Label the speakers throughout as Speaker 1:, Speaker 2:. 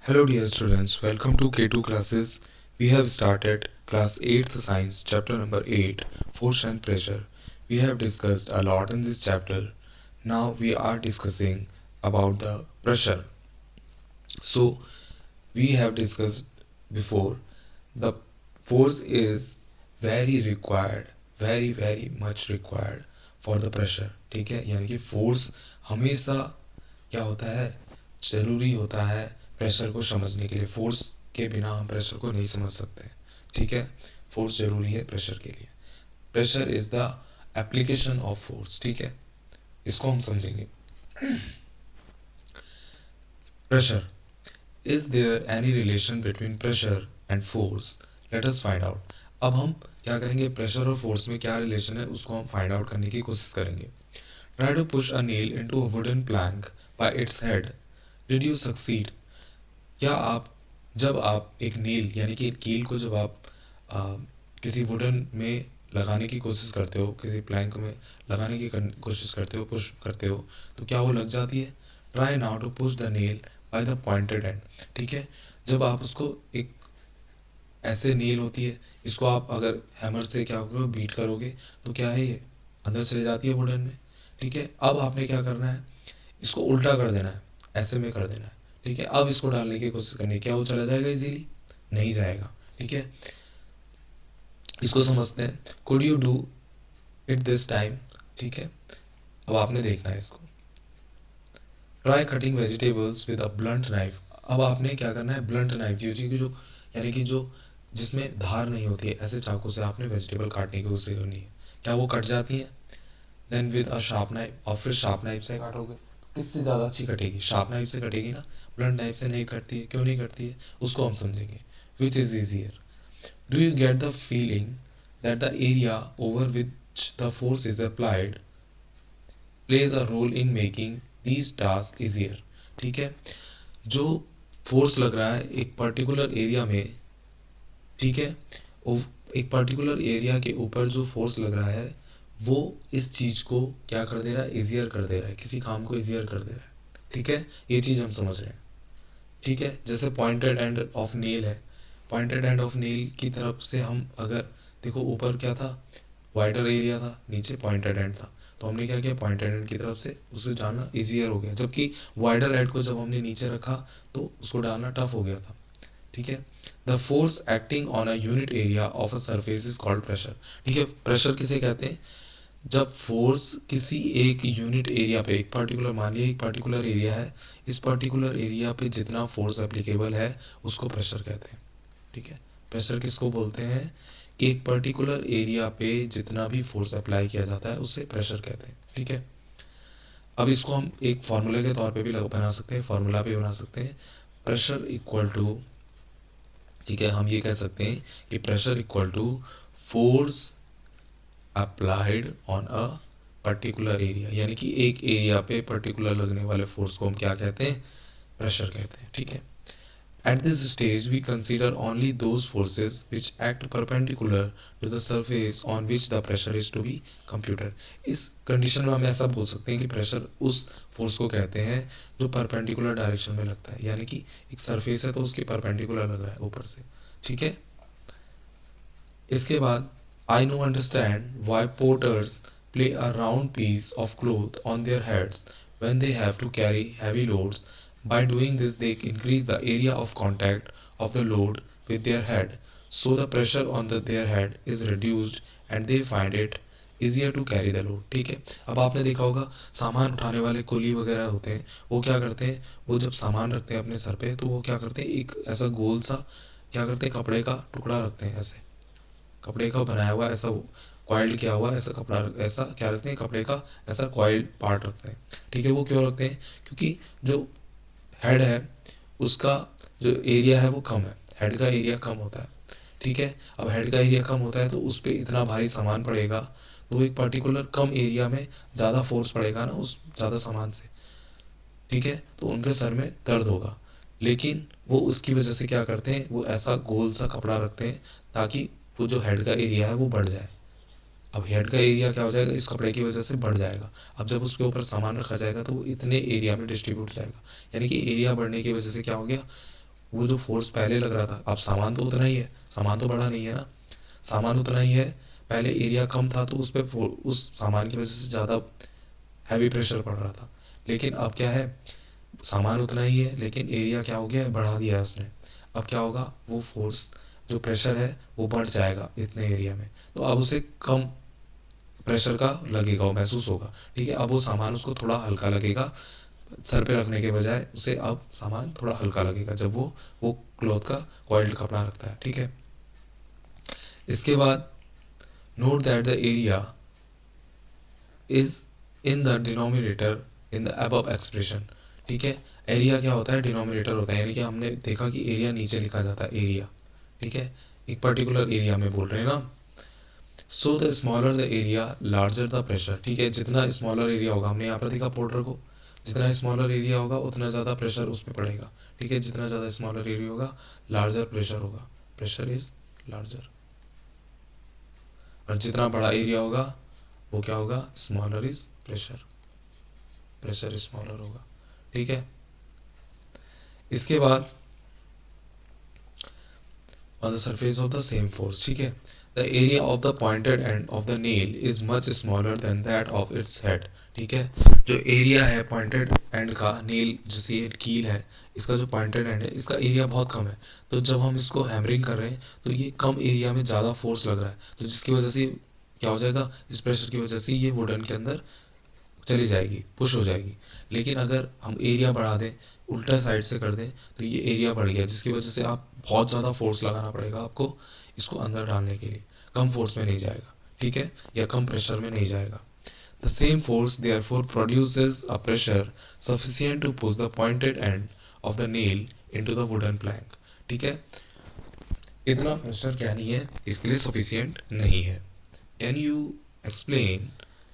Speaker 1: Hello dear students, welcome to K2 classes. We have started class 8th science chapter number 8, force and pressure. We have discussed a lot in this chapter. Now we are discussing about the pressure. So we have discussed before the force is very much required for the pressure. ठीक है, यानी कि force हमेशा क्या होता है, ज़रूरी होता है प्रेशर को समझने के लिए. फोर्स के बिना हम प्रेशर को नहीं समझ सकते. ठीक है, फोर्स ज़रूरी है प्रेशर के लिए. Pressure is the application of force. ठीक है, इसको हम समझेंगे. Pressure, is there any relation between pressure and force? Let us find out. अब हम क्या करेंगे, प्रेशर और फोर्स में क्या रिलेशन है उसको हम फाइंड आउट करने की कोशिश करेंगे. Try to push a nail into a wooden plank by its head. Did you succeed? क्या आप जब आप एक नील यानी कि कील को जब आप किसी वुडन में लगाने की कोशिश करते हो, किसी प्लैंक में लगाने की कोशिश करते हो, पुश करते हो, तो क्या वो लग जाती है? Try now to push the nail by the pointed end. ठीक है, जब आप उसको एक ऐसे नील होती है, इसको आप अगर हैमर से क्या करो बीट करोगे तो क्या है, ये अंदर चले जाती है वुडन में. ठीक है, अब आपने क्या करना है, इसको उल्टा कर देना है, ऐसे में कर देना है. ठीक है, अब इसको डालने की कोशिश करनी है, क्या वो चला जाएगा इजीली? नहीं जाएगा. ठीक है, इसको समझते हैं. Could you do it this time? ठीक है, अब आपने देखना है इसको. Try cutting vegetables with a blunt knife. अब आपने क्या करना है, ब्लंट नाइफ जो यानी कि जो जिसमें धार नहीं होती है, ऐसे चाकू से आपने वेजिटेबल काटने की कोशिश करनी है. क्या वो कट जाती है? Then with a sharp knife, और फिर शार्प नाइफ से काटोगे, किससे ज़्यादा अच्छी कटेगी? शार्प नाइफ से कटेगी ना, ब्लंट नाइफ से नहीं कटती है. क्यों नहीं कटती है उसको हम समझेंगे. Which is easier? Do you get the feeling that the area over which the force is applied plays a role in making these task easier? ठीक है, जो फोर्स लग रहा है एक पर्टिकुलर एरिया में, ठीक है, एक पर्टिकुलर एरिया के ऊपर जो फोर्स लग रहा है वो इस चीज़ को क्या कर दे रहा है, ईजियर कर दे रहा है, किसी काम को ईजियर कर दे रहा है. ठीक है, ये चीज़ हम समझ रहे हैं. ठीक है, जैसे पॉइंटेड एंड ऑफ नेल है, पॉइंटेड एंड ऑफ नेल की तरफ से हम अगर देखो, ऊपर क्या था, वाइडर एरिया था, नीचे पॉइंटेड एंड था, तो हमने क्या किया, पॉइंटेड एंड की तरफ से उसे डालना ईजियर हो गया, जबकि वाइडर एंड को जब हमने नीचे रखा तो उसको डालना टफ हो गया था. ठीक है, the force acting on a unit area of a surface is called pressure. ठीक है, प्रेशर किसे कहते हैं? जब फोर्स किसी एक यूनिट एरिया पे, एक पर्टिकुलर, मान लिया एक पर्टिकुलर एरिया है, इस पर्टिकुलर एरिया पे जितना फोर्स एप्लीकेबल है उसको प्रेशर कहते हैं. ठीक है, प्रेशर किसको बोलते हैं कि एक पर्टिकुलर एरिया पे जितना भी फोर्स अप्लाई किया जाता है उसे प्रेशर कहते हैं. ठीक है, अब इसको हम एक फार्मूले के तौर पे भी बना सकते हैं, फार्मूला भी बना सकते हैं. प्रेशर इक्वल टू, ठीक है, हम ये कह सकते हैं कि pressure equal to force applied on a particular area, यानी कि एक एरिया पे पर्टिकुलर लगने वाले फोर्स को हम क्या कहते हैं, प्रेशर कहते हैं. ठीक है, at this stage we consider only those forces which act perpendicular to the surface on which the pressure is to be computed. इस कंडीशन में हम ऐसा बोल सकते हैं कि प्रेशर उस फोर्स को कहते हैं जो परपेंडिकुलर डायरेक्शन में लगता है, यानी कि एक सरफेस है तो उसके परपेंडिकुलर लग रहा है ऊपर से. ठीक है, इसके बाद I now understand why porters play a round piece of cloth on their heads when they have to carry heavy loads. By doing this, they increase the area of contact of the load with their head, so the pressure on their head is reduced and they find it easier to carry the load. ठीक है, अब आपने देखा होगा सामान उठाने वाले कुली वगैरह होते हैं, वो क्या करते हैं, वो जब सामान रखते हैं अपने सर पे तो वो क्या करते हैं, एक ऐसा गोल सा क्या करते हैं, कपड़े का टुकड़ा रखते हैं, ऐसे कपड़े का बनाया हुआ ऐसा कॉइल्ड किया हुआ ऐसा कपड़ा, ऐसा क्या रखते हैं, कपड़े का ऐसा कॉइल्ड पार्ट रखते हैं. ठीक है, वो क्यों रखते हैं, क्योंकि जो हेड है उसका जो एरिया है वो कम है, हेड का एरिया कम होता है. ठीक है, अब हेड का एरिया कम होता है तो उस पर इतना भारी सामान पड़ेगा तो एक पर्टिकुलर कम एरिया में ज़्यादा फोर्स पड़ेगा ना उस ज़्यादा सामान से. ठीक है, तो उनके सर में दर्द होगा, लेकिन वो उसकी वजह से क्या करते हैं, वो ऐसा गोल सा कपड़ा रखते हैं ताकि वो जो हेड का एरिया है वो बढ़ जाए. अब हेड का एरिया क्या हो जाएगा, इस कपड़े की वजह से बढ़ जाएगा. अब जब उसके ऊपर सामान रखा जाएगा तो वो इतने एरिया में डिस्ट्रीब्यूट हो जाएगा, यानी कि एरिया बढ़ने की वजह से क्या हो गया, वो जो फोर्स पहले लग रहा था, अब सामान तो उतना ही है, सामान तो बड़ा नहीं है ना, सामान उतना ही है, पहले एरिया कम था तो उस पे उस सामान की वजह से ज़्यादा हैवी प्रेशर पड़ रहा था। लेकिन अब क्या है, सामान उतना ही है लेकिन एरिया क्या हो गया है, बढ़ा दिया है उसने। अब क्या होगा, वो फोर्स जो प्रेशर है वो बढ़ जाएगा इतने एरिया में, तो अब उसे कम प्रेशर का लगेगा, वो महसूस होगा। ठीक है, अब वो सामान उसको थोड़ा हल्का लगेगा, सर पे रखने के बजाय उसे अब सामान थोड़ा हल्का लगेगा जब वो क्लॉथ का कॉइल्ड कपड़ा रखता है। ठीक है, इसके बाद note that the area is in the denominator in the above expression. ठीक है, एरिया क्या होता है, डिनोमिनेटर होता है, यानी कि हमने देखा कि एरिया नीचे लिखा जाता है, एरिया। ठीक है, एक पर्टिकुलर एरिया में बोल रहे हैं ना। So the smaller the area larger the pressure. ठीक है, जितना स्मॉलर एरिया होगा, हमने यहाँ पर देखा पोर्टर को, जितना स्मॉलर एरिया होगा उतना ज़्यादा प्रेशर उस पर पड़ेगा। ठीक है, जितना ज़्यादा स्मॉलर एरिया होगा लार्जर प्रेशर होगा, प्रेशर इज लार्जर। और जितना बड़ा एरिया होगा वो क्या होगा, smaller is pressure, pressure smaller होगा। ठीक है, इसके बाद on the surface of the same force। ठीक है, the area of the pointed end of the nail is much smaller than that of its head। ठीक है, जो एरिया है पॉइंटेड एंड का, नेल जैसे ये कील है, इसका जो पॉइंटेड एंड है इसका एरिया बहुत कम है, तो जब हम इसको हैमरिंग कर रहे हैं तो ये कम एरिया में ज़्यादा फोर्स लग रहा है, तो जिसकी वजह से क्या हो जाएगा, इस प्रेशर की वजह से ये वुडन के अंदर चली जाएगी, पुश हो जाएगी। लेकिन अगर हम एरिया बढ़ा दें, उल्टा साइड से कर दें, तो ये एरिया बढ़ गया, जिसकी वजह से आप बहुत ज़्यादा फोर्स लगाना पड़ेगा आपको इसको अंदर डालने के लिए, कम फोर्स में नहीं जाएगा। ठीक है, या कम प्रेशर में नहीं जाएगा। The same force therefore produces a pressure sufficient to push the pointed end of the nail into the wooden plank. ठीक है, इतना प्रेशर क्या नहीं है, इसके लिए सफिशिएंट नहीं है। Can you explain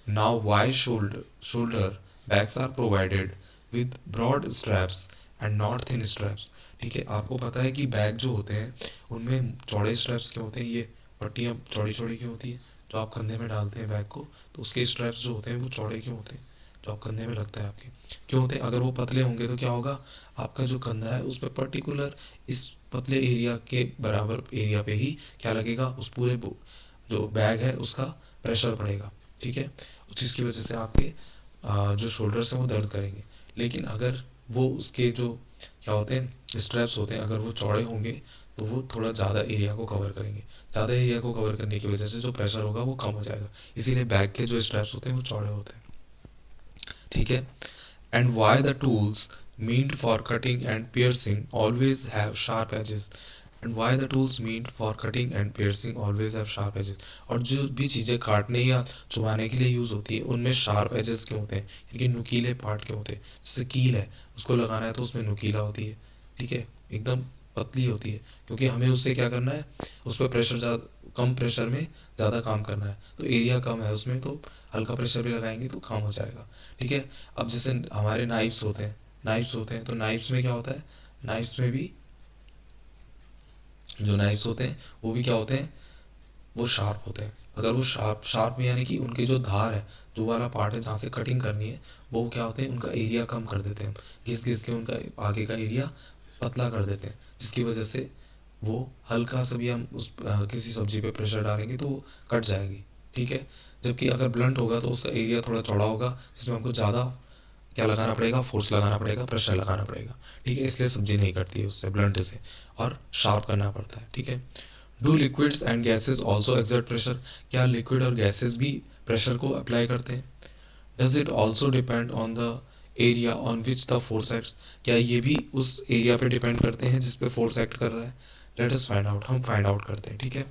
Speaker 1: now why shoulder bags are provided with broad straps and not thin straps। ठीक है, आपको पता है कि बैग जो होते हैं उनमें चौड़े स्ट्रैप्स क्यों होते हैं, ये पट्टियाँ चौड़ी चौड़ी क्यों होती है, जो आप कंधे में डालते हैं बैग को, तो उसके स्ट्रैप्स जो होते हैं वो चौड़े क्यों होते हैं, जो आप कंधे में लगता है आपके, क्यों होते हैं। अगर वो पतले होंगे तो क्या होगा, आपका जो कंधा है उस पर पर्टिकुलर इस पतले एरिया के बराबर एरिया पे ही क्या लगेगा, उस पूरे जो बैग है उसका प्रेशर पड़ेगा। ठीक है, जिसकी वजह से आपके जो शोल्डर्स हैं वो दर्द करेंगे। लेकिन अगर वो उसके जो क्या होते हैं स्ट्रैप्स होते हैं, अगर वो चौड़े होंगे तो वो थोड़ा ज़्यादा एरिया को कवर करेंगे, ज़्यादा एरिया को कवर करने की वजह से जो प्रेशर होगा वो कम हो जाएगा, इसीलिए बैग के जो स्ट्रैप्स होते हैं वो चौड़े होते हैं। ठीक है, and why the tools meant for cutting and piercing always have sharp edges। and why the tools meant for cutting and piercing always have sharp edges। और जो भी चीज़ें काटने या चुभाने के लिए यूज़ होती है उनमें शार्प एजेस क्यों होते हैं, यानी कि नुकीले पार्ट क्यों होते हैं। जैसे कील है, उसको लगाना है तो उसमें नुकीला होती है। ठीक है, एकदम पतली होती है, क्योंकि हमें उससे क्या करना है, उस पर प्रेशर ज़्यादा, कम प्रेशर में ज़्यादा काम करना है, तो एरिया कम है उसमें, तो हल्का प्रेशर भी लगाएंगे तो काम हो जाएगा। ठीक है, अब जैसे हमारे नाइफ्स होते हैं, नाइफ्स होते हैं तो नाइफ्स में क्या होता है, नाइफ्स में भी जो नाइफ्स होते हैं वो भी क्या होते हैं, वो शार्प होते हैं। अगर वो शार्प शार्प यानी कि उनकी जो धार है, जो वाला पार्ट है जहाँ से कटिंग करनी है, वो क्या होते हैं, उनका एरिया कम कर देते हैं, घिस घिस के उनका आगे का एरिया पतला कर देते हैं, जिसकी वजह से वो हल्का सा भी हम उस किसी सब्जी पे प्रेशर डालेंगे तो वो कट जाएगी। ठीक है, जबकि अगर ब्लंट होगा तो उसका एरिया थोड़ा चौड़ा होगा, जिसमें हमको ज़्यादा क्या लगाना पड़ेगा, फोर्स लगाना पड़ेगा, प्रेशर लगाना पड़ेगा। ठीक है, इसलिए सब्जी नहीं कटती है उससे, ब्लंट से, और शार्प करना पड़ता है। ठीक है, do liquids and gases also exert pressure. क्या लिक्विड और गैसेज भी प्रेशर को अप्लाई करते हैं। Does it also depend on the area on which the force acts. क्या ये भी उस एरिया पे डिपेंड करते हैं जिस पे फोर्स एक्ट कर रहा है। लेट अस फाइंड आउट, हम फाइंड आउट करते हैं। ठीक है,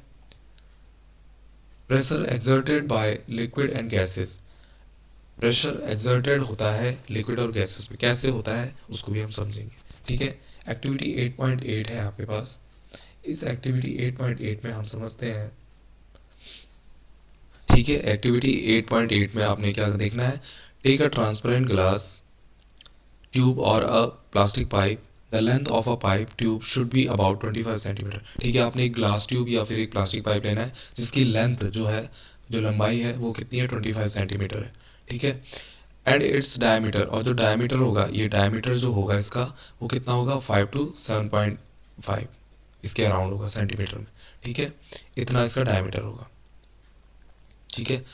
Speaker 1: pressure exerted by liquid and gases. Pressure exerted होता है लिक्विड और गैसेस पे, कैसे होता है उसको भी हम समझेंगे। ठीक है, एक्टिविटी 8.8 है आपके पास। इस एक्टिविटी 8.8 में हम समझते हैं। ठीक है, एक्टिविटी 8.8 में आपने क्या देखना है, take a transparent glass tube और a plastic pipe. The length of a pipe tube should be about 25 centimetre. ठीक है, आपने एक ग्लास ट्यूब या फिर एक प्लास्टिक पाइप लेना है जिसकी लेंथ जो है, जो लंबाई है वो कितनी है, 25 सेंटीमीटर है। ठीक है, एंड इट्स डायमीटर, और जो डायमीटर होगा, ये डायमीटर जो होगा इसका वो कितना होगा, 5 to 7 5 इसके अराउंड होगा सेंटीमीटर में, ठीक है। इतना इसका डायमीटर होगा, ठीक है।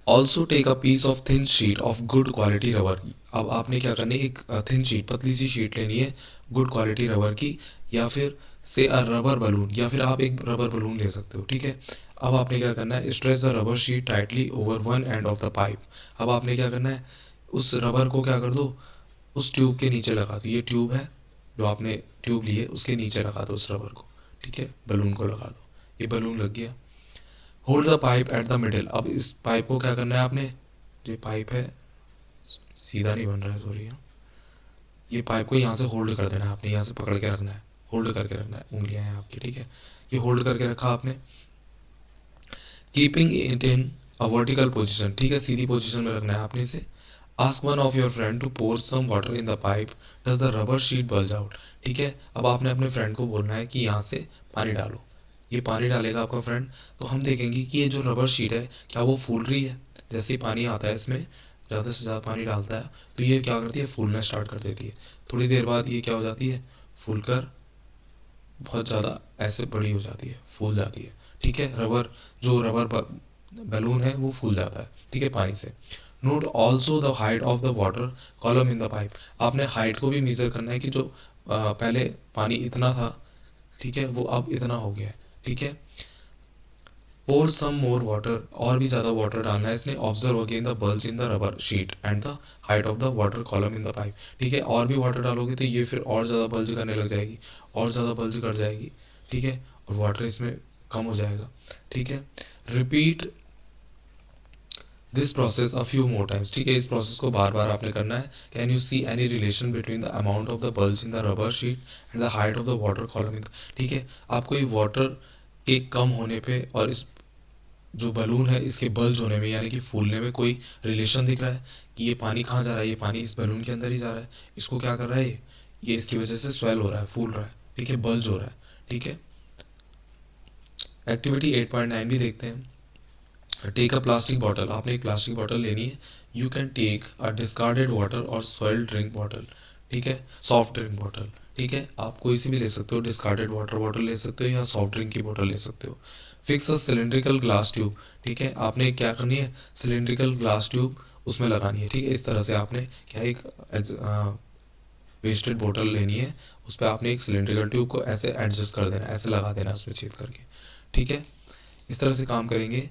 Speaker 1: Also take a piece of thin sheet of good quality rubber. अब आपने क्या करनी है, एक थिन शीट, पतली सी शीट लेनी है गुड क्वालिटी रबर की, या फिर से अ रबर बलून, या फिर आप एक रबर बलून ले सकते हो, ठीक है। अब आपने क्या करना है, stretch the rubber sheet tightly over one and of the pipe. अब आपने क्या करना है, उस रबर को क्या कर दो, उस ट्यूब के नीचे लगा दो। ये ट्यूब है जो आपने ट्यूब ली है, उसके नीचे लगा दो उस रबर को, ठीक है। बलून को लगा दो, ये बलून लग गया। Hold the pipe at the middle. अब इस पाइप को क्या करना है आपने, जो पाइप है सीधा नहीं बन रहा है, सॉरी, ये पाइप को यहाँ से होल्ड कर देना है आपने, यहाँ से पकड़ के रखना है, होल्ड करके रखना है, उंगलियां हैं आपकी, ठीक है। ये होल्ड करके रखा आपने, keeping it in a vertical position, ठीक है, सीधी पोजिशन में रखना है आपने इसे। Ask one of your friend to pour some water in the pipe, does the rubber sheet bulge out, ठीक है। अब आपने अपने फ्रेंड को बोलना है कि यहाँ से पानी डालो, ये पानी डालेगा आपका फ्रेंड, तो हम देखेंगे कि ये जो रबर शीट है क्या वो फूल रही है। जैसे ही पानी आता है इसमें, ज़्यादा से ज़्यादा पानी डालता है तो ये क्या करती है, फूलना स्टार्ट कर देती है। थोड़ी देर बाद ये क्या हो जाती है, फूल कर बहुत ज़्यादा ऐसे बड़ी हो जाती है, फूल जाती है, ठीक है। रबर, जो रबर बैलून है वो फूल जाता है, ठीक है, पानी से। Note also the height of the water column in the pipe. आपने हाइट को भी मेजर करना है कि जो पहले पानी इतना था, ठीक है, वो अब इतना हो गया है, ठीक है। पोर सम मोर वाटर, और भी ज़्यादा वाटर डालना है इसने। Observe again the bulge in the rubber sheet and the height of the water column in the pipe, ठीक है। और भी वाटर डालोगे तो ये फिर और ज़्यादा बल्ज करने लग जाएगी, और ज़्यादा बल्ज कर जाएगी, ठीक है, और वाटर इसमें कम हो जाएगा, ठीक है। Repeat this process a few more times, ठीक है, इस प्रोसेस को बार बार आपने करना है। Can you see any relation between the amount of the bulge in the rubber sheet and the height of the water column in, ठीक है। आपको ये वाटर के कम होने पे और इस जो बलून है इसके बल्ज होने में, यानी कि फूलने में कोई रिलेशन दिख रहा है कि ये पानी कहाँ जा रहा है, ये पानी इस बलून के अंदर ही जा रहा है, इसको क्या कर रहा है, ये इसकी वजह से स्वेल हो रहा है, फूल रहा है, ठीक है, बल्ज हो रहा है, ठीक है। एक्टिविटी 8.9 भी देखते हैं। टेक अ प्लास्टिक बॉटल, आपने एक प्लास्टिक बॉटल लेनी है। You can take a discarded water और सॉइल्ड ड्रिंक बॉटल, ठीक है, सॉफ्ट ड्रिंक बॉटल, ठीक है। आप कोई सी भी ले सकते हो, डिस्कार्डेड वाटर बॉटल ले सकते हो या सॉफ्ट ड्रिंक की बॉटल ले सकते हो। Fix a cylindrical glass tube, ठीक है, आपने क्या करनी है, सिलेंड्रिकल ग्लास ट्यूब उसमें लगानी है, ठीक है। इस तरह से आपने क्या एक वेस्टेड बोतल लेनी है, उस पर आपने एक सिलेंड्रिकल ट्यूब को ऐसे एडजस्ट कर देना, ऐसे लगा देना उसमें छेद करके, ठीक है। इस तरह से काम करेंगे।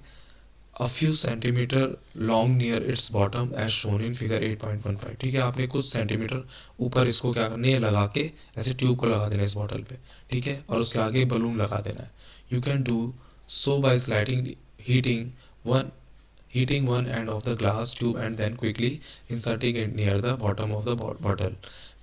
Speaker 1: A few centimetre long near its bottom edge shown in figure 8.15, ठीक है। आपने कुछ सेंटीमीटर ऊपर इसको क्या करना है, लगा के ऐसे ट्यूब को लगा देना इस बॉटल पे, ठीक है, और उसके आगे बलून लगा देना है। You can do so by sliding heating one heating one end of the glass tube and then quickly inserting it near the bottom of the bottle.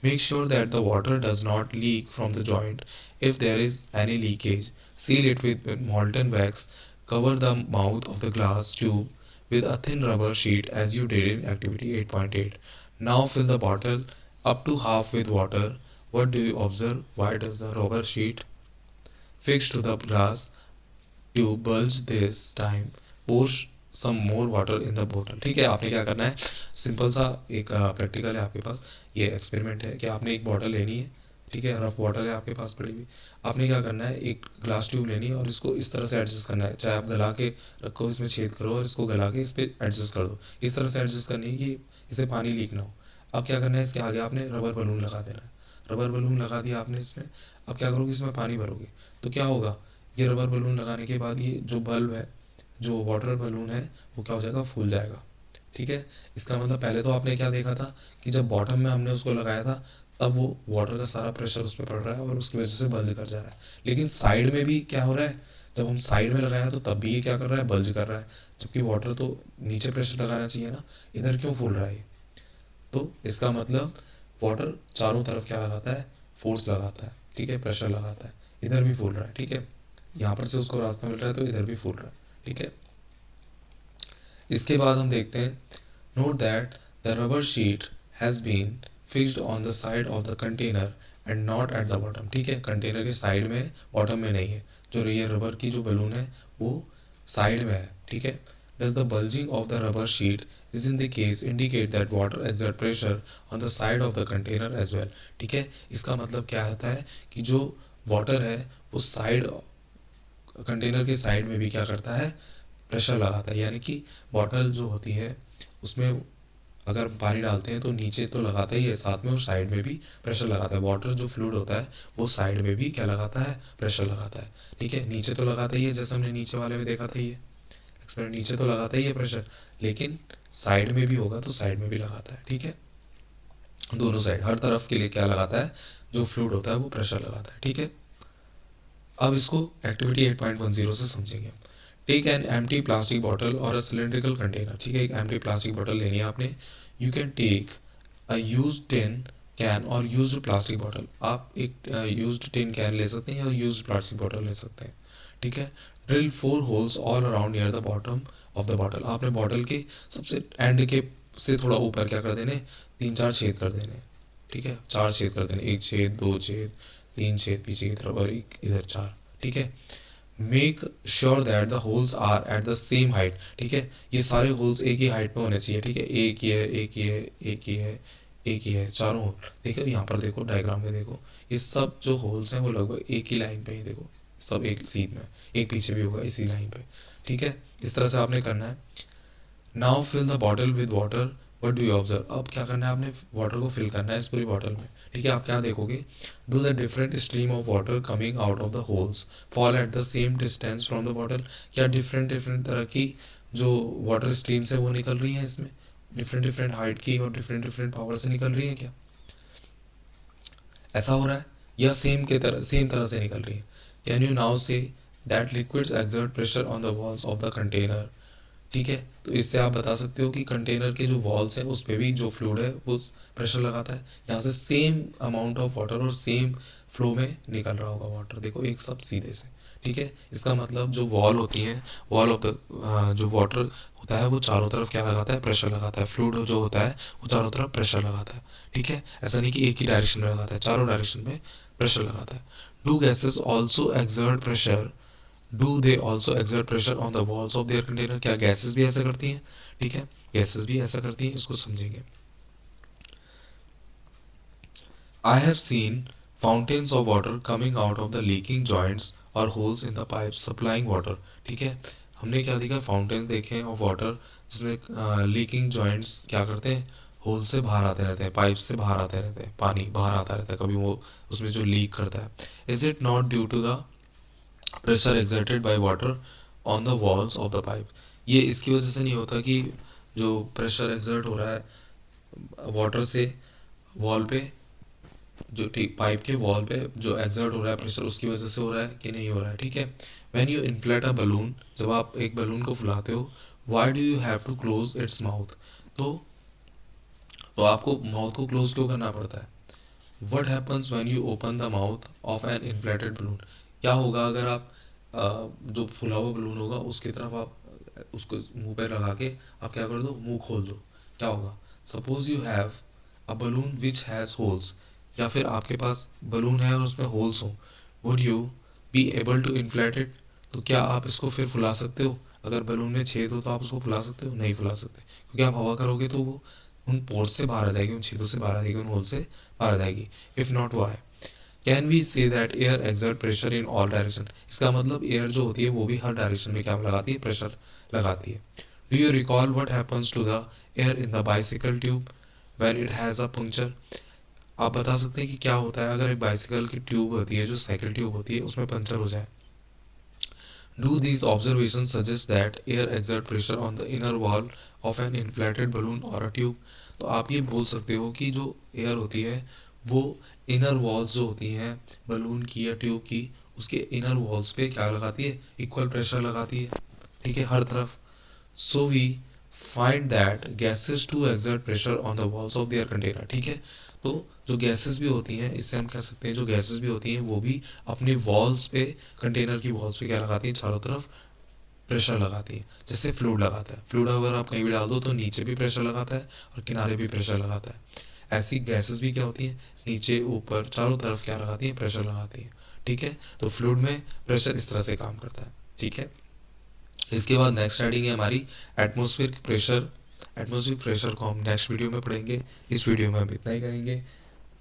Speaker 1: Make sure that the water does not leak from the joint. If there is any leakage, seal it with molten wax. Cover the mouth of the glass tube with a thin rubber sheet as you did in activity 8.8. Now fill the bottle up to half with water. What do you observe? Why does the rubber sheet fixed to the glass tube bulge this time? Pour some more water in the बोतल, ठीक है। आपने क्या करना है, simple सा एक practical है आपके पास, ये एक्सपेरिमेंट है कि आपने एक बॉटल लेनी है, ठीक है, रफ बॉटल है आपके पास पड़ी हुई। आपने क्या करना है, एक ग्लास ट्यूब लेनी है और इसको इस तरह से एडजस्ट करना है, चाहे आप गला के रखो, इसमें छेद करो और इसको गला के इस पर एडजस्ट कर दो। इस तरह से एडजस्ट करनी है कि इससे पानी लीक ना हो। अब क्या करना है, इसके आगे आपने रबर बलून लगा देना है। रबर बलून लगा दिया आपने इसमें। अब क्या करोगे, इसमें पानी भरोगे तो क्या होगा, ये रबर बलून लगाने के बाद ये जो बल्ब है, जो वाटर बलून है, वो क्या हो जाएगा, फूल जाएगा, ठीक है। इसका मतलब पहले तो आपने क्या देखा था कि जब बॉटम में हमने उसको लगाया था तब वो वाटर का सारा प्रेशर उस पर पड़ रहा है और उसकी वजह से बल्ज कर जा रहा है। लेकिन साइड में भी क्या हो रहा है, जब हम साइड में लगाया तो तब भी ये क्या कर रहा है, बल्ज कर रहा है, जबकि वाटर तो नीचे प्रेशर लगाना चाहिए ना, इधर क्यों फूल रहा है। तो इसका मतलब वाटर चारों तरफ क्या लगाता है, फोर्स लगाता है, ठीक है, प्रेशर लगाता है। इधर भी फूल रहा है, ठीक है, यहाँ पर से उसको रास्ता मिल रहा है तो इधर भी फूल रहा है, ठीक है। इसके बाद हम देखते हैं, note that the rubber sheet has been fixed on the side of the container and not at the bottom, ठीक है, कंटेनर के साइड में, बॉटम में नहीं है। जो ये रबर की जो बलून है वो साइड में है, ठीक है, Does the bulging of the rubber sheet is in the case indicate that water exert pressure on the side of the container as well? ठीक है, इसका मतलब क्या होता है कि जो वाटर है वो साइड कंटेनर के साइड में भी क्या करता है, प्रेशर लगाता है। यानी कि बॉटल जो होती है उसमें अगर पानी डालते हैं तो नीचे तो लगाता ही है, साथ में वो साइड में भी प्रेशर लगाता है। वाटर जो फ्लूइड होता है वो साइड में भी क्या लगाता है, प्रेशर लगाता है। ठीक है, नीचे तो लगाता ही है, जैसे हमने नीचे वाले में देखा था, ये एक्सपेरिमेंट नीचे तो लगाता ही है प्रेशर, लेकिन साइड में भी होगा तो साइड में भी लगाता है। ठीक है, दोनों साइड, हर तरफ के लिए क्या लगाता है, जो फ्लूइड होता है वो प्रेशर लगाता है। ठीक है, अब इसको एक्टिविटी 8.10 से समझेंगे। Take an empty plastic bottle और अ सिलेंड्रिकल कंटेनर। ठीक है, एक एम्प्टी प्लास्टिक बॉटल लेनी है आपने। You can take a used tin can और यूज्ड प्लास्टिक बॉटल। आप एक यूज्ड टिन कैन ले सकते हैं या यूज्ड प्लास्टिक बॉटल ले सकते हैं। ठीक है, drill 4 holes all around near the bottom of the bottle. आपने बॉटल के सबसे एंड के से थोड़ा ऊपर क्या कर देने, 3-4 छेद कर देने। ठीक है, 4 छेद कर देने, 1 छेद, 2 छेद, 3 छेद पीछे की तरफ और एक इधर 4। ठीक है, make sure that the holes are at the same height. ठीक है, ये सारे होल्स एक ही हाइट पे होने चाहिए। ठीक है, एक ही है, एक ही है, एक ही है, एक ही है, चारों होल। देखो यहाँ पर, देखो डायग्राम में देखो, ये सब जो होल्स हैं वो लगभग एक ही लाइन पे ही, देखो सब एक सीध में, एक पीछे भी होगा इसी लाइन पे। ठीक है, इस तरह से आपने करना है। Now fill the bottle with water. What do you observe? अब क्या करना है, आपने वाटर को फिल करना है इस पूरी बॉटल में। ठीक है, आप क्या देखोगे, do the different stream of water coming out of the holes fall eight the same distance from the bottle. क्या डिफरेंट डिफरेंट तरह की जो वाटर स्ट्रीम्स है वो निकल रही हैं इसमें, डिफरेंट डिफरेंट हाइट की और डिफरेंट डिफरेंट पावर से निकल रही है क्या, ऐसा हो रहा है, या सेम तरह से निकल रही है? Can you now say that liquids exert pressure on the walls of the container. ठीक है, तो इससे आप बता सकते हो कि कंटेनर के जो वॉल्स हैं उस पर भी जो फ्लूइड है वो प्रेशर लगाता है। यहाँ से सेम अमाउंट ऑफ वाटर और सेम फ्लो में निकल रहा होगा वाटर, देखो एक सब सीधे से। ठीक है, इसका मतलब जो वॉल होती हैं, वॉल ऑफ द जो वाटर होता है वो चारों तरफ क्या लगाता है, प्रेशर लगाता है। फ्लूइड जो होता है वो चारों तरफ प्रेशर लगाता है। ठीक है, ऐसा नहीं कि एक ही डायरेक्शन में लगाता है, चारों डायरेक्शन में प्रेशर लगाता है। Do gases also exert pressure, do they also exert pressure on the walls of their container. क्या गैसेस भी ऐसा करती हैं? ठीक है, गैसेस भी ऐसा करती हैं, इसको समझेंगे। I have seen fountains of water coming out of the leaking joints और holes in the pipe supplying water. ठीक है, हमने क्या देखा, फाउंटेन्स देखे हैं ऑफ वाटर जिसमें लीकिंग जॉइंट्स क्या करते हैं, होल से बाहर आते रहते हैं, पाइप से बाहर आते रहते हैं, पानी बाहर आता रहता है कभी वो उसमें जो लीक करता है। Is it not due to the pressure exerted by water on the walls of the pipe? ये इसकी वजह से नहीं होता कि जो प्रेशर एक्सर्ट हो रहा है वाटर से वॉल पे, जो पाइप के वॉल पे जो एक्सर्ट हो रहा है प्रेशर, उसकी वजह से हो रहा है कि नहीं हो रहा है? ठीक है, when you inflate a balloon, जब आप एक बलून को फुलाते हो, why do you have to close its mouth? तो तो आपको माउथ को क्लोज क्यों करना पड़ता है? What happens when you open the mouth of an inflated balloon? क्या होगा अगर आप जो फुला हुआ बलून होगा उसकी तरफ आप उसको मुंह पे लगा के आप क्या कर दो, मुंह खोल दो, क्या होगा? Suppose you have a balloon which has holes, या फिर आपके पास बलून है और उसमें होल्स हो, would you be able to inflate it? तो क्या आप इसको फिर फुला सकते हो? अगर बलून में छेद हो तो आप उसको फुला सकते हो? नहीं फुला सकते, क्योंकि आप हवा करोगे तो वो उन पोर्स से बाहर आ जाएगी, उन छेदों से बाहर आ जाएगी, उन होल से बाहर आ जाएगी। If not why can we say that air exert pressure in all direction? इसका मतलब एयर जो होती है वो भी हर डायरेक्शन में क्या लगाती है, प्रेशर लगाती है। Do you recall what happens to the air in the bicycle tube when it has a puncture? आप बता सकते हैं कि क्या होता है अगर एक बाइसिकल की ट्यूब होती है, जो साइकिल ट्यूब होती है, उसमें पंचर हो जाए? Do these observations suggest that air exert pressure on the inner wall of an inflated balloon or a tube? तो आप ये बोल सकते हो कि जो एयर होती है वो इनर वॉल्स जो होती हैं बलून की या ट्यूब की, उसके इनर वॉल्स पे क्या लगाती है, इक्वल प्रेशर लगाती है। ठीक है, हर तरफ। So we find that gases to exert pressure on the walls of their container. ठीक है, तो जो गैसेस भी होती हैं, इससे हम कह सकते हैं जो गैसेस भी होती हैं वो भी अपने वॉल्स पे, कंटेनर की वॉल्स पे क्या लगाती हैं, चारों तरफ प्रेशर लगाती हैं, जैसे फ्लूइड लगाता है। फ्लूइड अगर आप कहीं भी डाल दो तो नीचे भी प्रेशर लगाता है और किनारे भी प्रेशर लगाता है। ऐसी गैसेस भी क्या होती हैं, नीचे ऊपर चारों तरफ क्या लगाती हैं, प्रेशर लगाती हैं। ठीक है, तो फ्लूइड में प्रेशर इस तरह से काम करता है। ठीक है, इसके बाद नेक्स्ट हेडिंग है हमारी एटमॉस्फेरिक प्रेशर। एटमॉस्फेरिक प्रेशर को हम नेक्स्ट वीडियो में पढ़ेंगे। इस वीडियो में हम इतना ही करेंगे।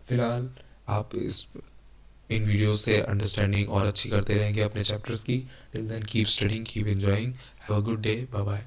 Speaker 1: फिलहाल आप इस इन वीडियो से अंडरस्टैंडिंग और अच्छी करते रहेंगे अपने चैप्टर्स की। Till then keep studying, keep enjoying, have a good day, bye bye.